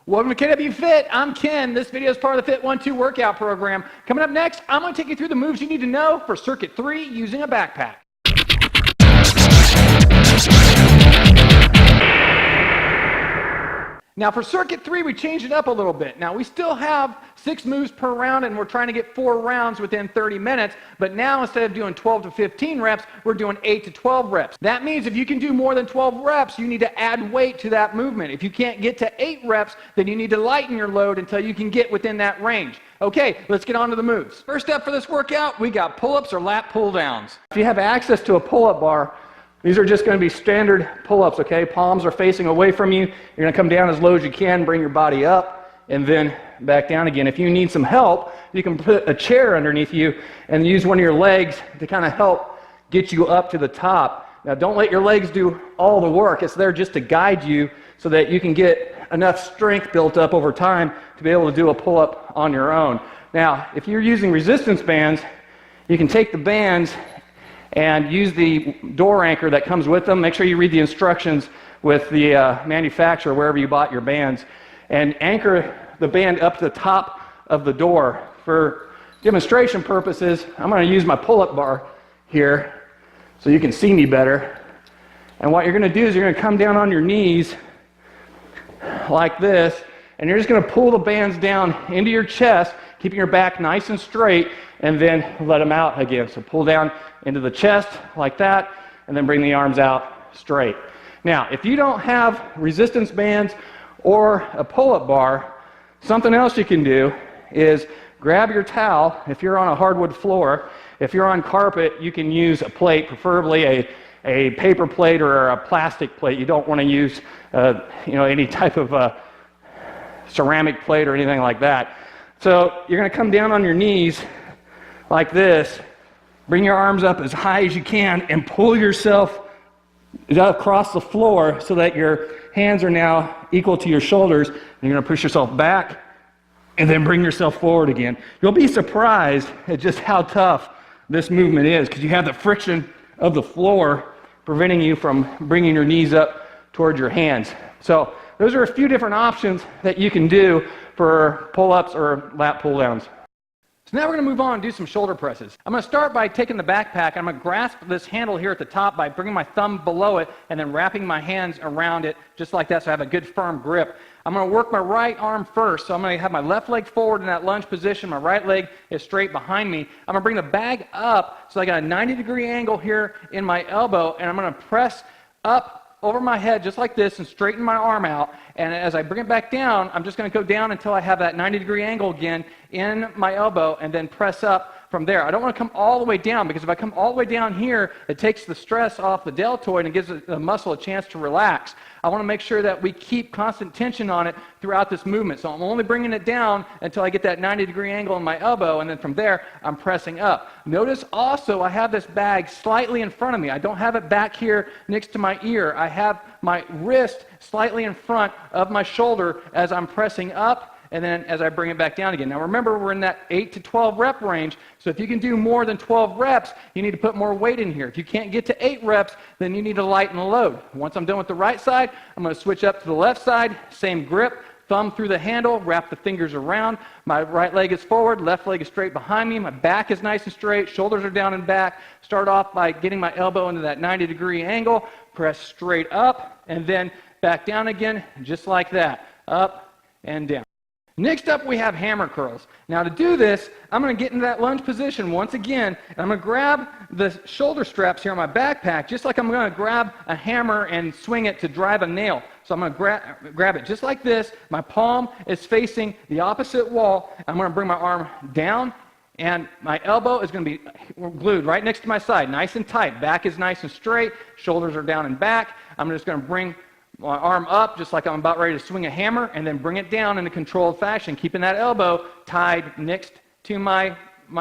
Welcome to KWFit. I'm Ken. This video is part of the Fit1Too workout program. Coming up next, I'm going to take you through the moves you need to know for Circuit 3 using a backpack. Now for Circuit 3, we changed it up a little bit. Now we still have 6 moves per round and we're trying to get 4 rounds within 30 minutes, but now instead of doing 12 to 15 reps, we're doing 8 to 12 reps. That means if you can do more than 12 reps, you need to add weight to that movement. If you can't get to 8 reps, then you need to lighten your load until you can get within that range. Okay, let's get on to the moves. First up for this workout, we got pull-ups or lat pull-downs. If you have access to a pull-up bar, these are just going to be standard pull-ups, okay? Palms are facing away from you. You're going to come down as low as you can, bring your body up, and then back down again. If you need some help, you can put a chair underneath you and use one of your legs to kind of help get you up to the top. Now, don't let your legs do all the work. It's there just to guide you so that you can get enough strength built up over time to be able to do a pull-up on your own. Now, if you're using resistance bands, you can take the bands and use the door anchor that comes with them. Make sure you read the instructions with the manufacturer wherever you bought your bands, and anchor the band up to the top of the door. For demonstration purposes, I'm going to use my pull-up bar here so you can see me better. And what you're going to do is you're going to come down on your knees like this, and you're just going to pull the bands down into your chest, keeping your back nice and straight, and then let them out again. So pull down into the chest like that, and then bring the arms out straight. Now, if you don't have resistance bands or a pull-up bar, something else you can do is grab your towel. If you're on a hardwood floor, if you're on carpet, you can use a plate, preferably a paper plate or a plastic plate. You don't want to use any type of ceramic plate or anything like that. So you're going to come down on your knees like this, bring your arms up as high as you can, and pull yourself across the floor so that your hands are now equal to your shoulders. And you're going to push yourself back and then bring yourself forward again. You'll be surprised at just how tough this movement is because you have the friction of the floor preventing you from bringing your knees up towards your hands. So those are a few different options that you can do for pull-ups or lat pull-downs. So now we're going to move on and do some shoulder presses. I'm going to start by taking the backpack. I'm going to grasp this handle here at the top by bringing my thumb below it and then wrapping my hands around it just like that so I have a good firm grip. I'm going to work my right arm first. So I'm going to have my left leg forward in that lunge position. My right leg is straight behind me. I'm going to bring the bag up so I got a 90-degree angle here in my elbow, and I'm going to press up over my head just like this and straighten my arm out. And as I bring it back down, I'm just going to go down until I have that 90-degree angle again in my elbow and then press up from there. I don't want to come all the way down because if I come all the way down here, it takes the stress off the deltoid and gives the muscle a chance to relax. I want to make sure that we keep constant tension on it throughout this movement. So I'm only bringing it down until I get that 90-degree angle in my elbow, and then from there, I'm pressing up. Notice also I have this bag slightly in front of me. I don't have it back here next to my ear. I have my wrist slightly in front of my shoulder as I'm pressing up, and then as I bring it back down again. Now remember, we're in that 8 to 12 rep range, so if you can do more than 12 reps, you need to put more weight in here. If you can't get to 8 reps, then you need to lighten the load. Once I'm done with the right side, I'm going to switch up to the left side, same grip, thumb through the handle, wrap the fingers around. My right leg is forward, left leg is straight behind me, my back is nice and straight, shoulders are down and back. Start off by getting my elbow into that 90-degree angle, press straight up, and then back down again, just like that, up and down. Next up, we have hammer curls. Now to do this, I'm going to get into that lunge position once again, and I'm going to grab the shoulder straps here on my backpack, just like I'm going to grab a hammer and swing it to drive a nail. So I'm going to grab it just like this. My palm is facing the opposite wall. I'm going to bring my arm down, and my elbow is going to be glued right next to my side, nice and tight. Back is nice and straight. Shoulders are down and back. I'm just going to bring my arm up just like I'm about ready to swing a hammer, and then bring it down in a controlled fashion, keeping that elbow tied next to my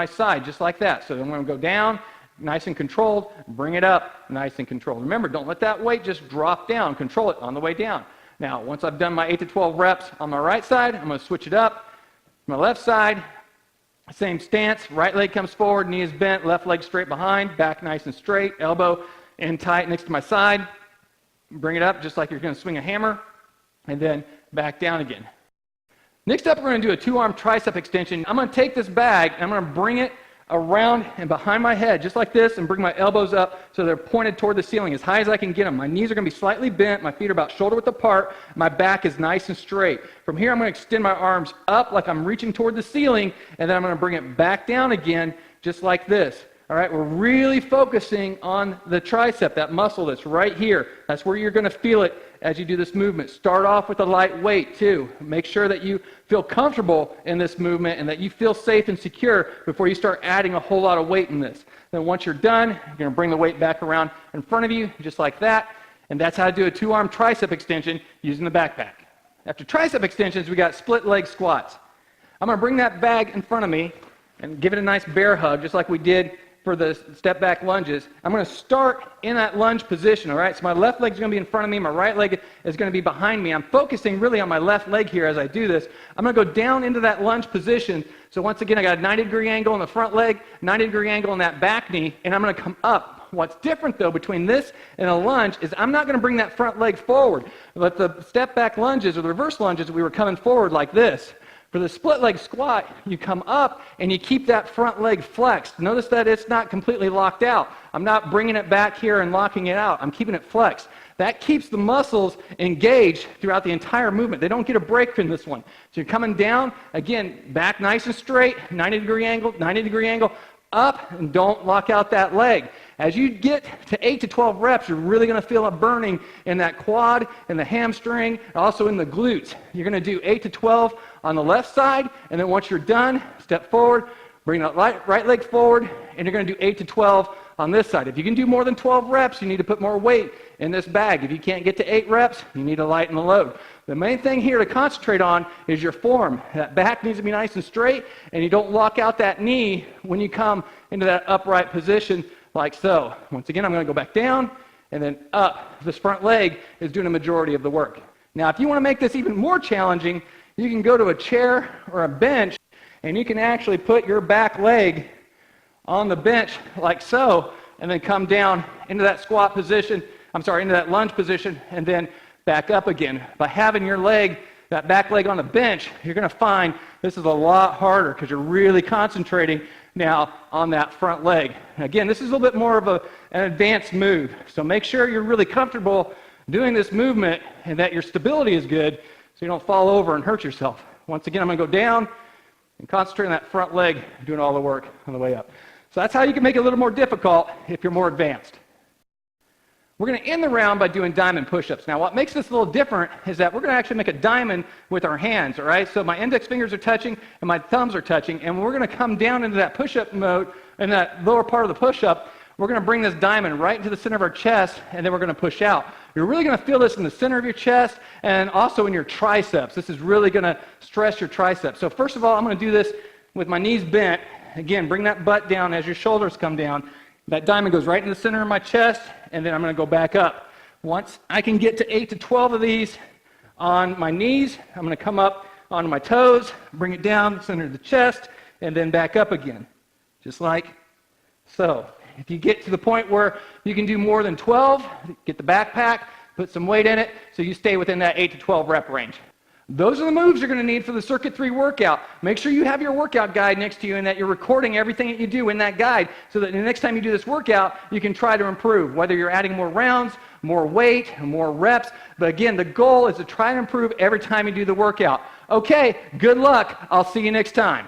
side, just like that. So I'm going to go down, nice and controlled, bring it up, nice and controlled. Remember, don't let that weight just drop down. Control it on the way down. Now, once I've done my 8 to 12 reps on my right side, I'm going to switch it up. My left side, same stance. Right leg comes forward, knee is bent, left leg straight behind, back nice and straight, elbow in tight next to my side. Bring it up just like you're going to swing a hammer, and then back down again. Next up, we're going to do a 2-arm tricep extension. I'm going to take this bag and I'm going to bring it around and behind my head, just like this, and bring my elbows up so they're pointed toward the ceiling as high as I can get them. My knees are going to be slightly bent, my feet are about shoulder width apart, my back is nice and straight. From here, I'm going to extend my arms up like I'm reaching toward the ceiling, and then I'm going to bring it back down again, just like this. All right, we're really focusing on the tricep, that muscle that's right here. That's where you're going to feel it as you do this movement. Start off with a light weight too. Make sure that you feel comfortable in this movement and that you feel safe and secure before you start adding a whole lot of weight in this. Then once you're done, you're going to bring the weight back around in front of you, just like that. And that's how to do a 2-arm tricep extension using the backpack. After tricep extensions, we got split leg squats. I'm going to bring that bag in front of me and give it a nice bear hug, just like we did for the step back lunges. I'm going to start in that lunge position, all right? So my left leg is going to be in front of me, my right leg is going to be behind me. I'm focusing really on my left leg here as I do this. I'm going to go down into that lunge position. So once again, I got a 90-degree angle in the front leg, 90-degree angle in that back knee, and I'm going to come up. What's different though between this and a lunge is I'm not going to bring that front leg forward. But the step back lunges or the reverse lunges, we were coming forward like this. For the split leg squat, you come up and you keep that front leg flexed. Notice that it's not completely locked out. I'm not bringing it back here and locking it out. I'm keeping it flexed. That keeps the muscles engaged throughout the entire movement. They don't get a break in this one. So you're coming down, again, back nice and straight, 90-degree angle, up, and don't lock out that leg. As you get to 8 to 12 reps, you're really going to feel a burning in that quad, in the hamstring, also in the glutes. You're going to do 8 to 12 on the left side, and then once you're done, step forward, bring that right leg forward, and you're going to do 8 to 12 on this side. If you can do more than 12 reps, you need to put more weight in this bag. If you can't get to 8 reps, you need to lighten the load. The main thing here to concentrate on is your form. That back needs to be nice and straight, and you don't lock out that knee when you come into that upright position like so. Once again, I'm going to go back down and then up. This front leg is doing a majority of the work. Now, if you want to make this even more challenging, you can go to a chair or a bench, and you can actually put your back leg on the bench like so, and then come down into that squat position, into that lunge position, and then back up again. By having your leg, that back leg on the bench, you're going to find this is a lot harder because you're really concentrating now on that front leg. Again, this is a little bit more of an advanced move, so make sure you're really comfortable doing this movement and that your stability is good so you don't fall over and hurt yourself. Once again, I'm going to go down and concentrate on that front leg, doing all the work on the way up. So that's how you can make it a little more difficult if you're more advanced. We're going to end the round by doing diamond push-ups. Now, what makes this a little different is that we're going to actually make a diamond with our hands, all right? So my index fingers are touching and my thumbs are touching, and we're going to come down into that push-up mode, in that lower part of the push-up. We're going to bring this diamond right into the center of our chest, and then we're going to push out. You're really going to feel this in the center of your chest and also in your triceps. This is really going to stress your triceps. So first of all, I'm going to do this with my knees bent. Again, bring that butt down as your shoulders come down. That diamond goes right in the center of my chest, and then I'm going to go back up. Once I can get to 8 to 12 of these on my knees, I'm going to come up onto my toes, bring it down, center of the chest, and then back up again, just like so. If you get to the point where you can do more than 12, get the backpack, put some weight in it, so you stay within that 8 to 12 rep range. Those are the moves you're going to need for the Circuit 3 workout. Make sure you have your workout guide next to you and that you're recording everything that you do in that guide so that the next time you do this workout, you can try to improve, whether you're adding more rounds, more weight, more reps. But again, the goal is to try to improve every time you do the workout. Okay, good luck. I'll see you next time.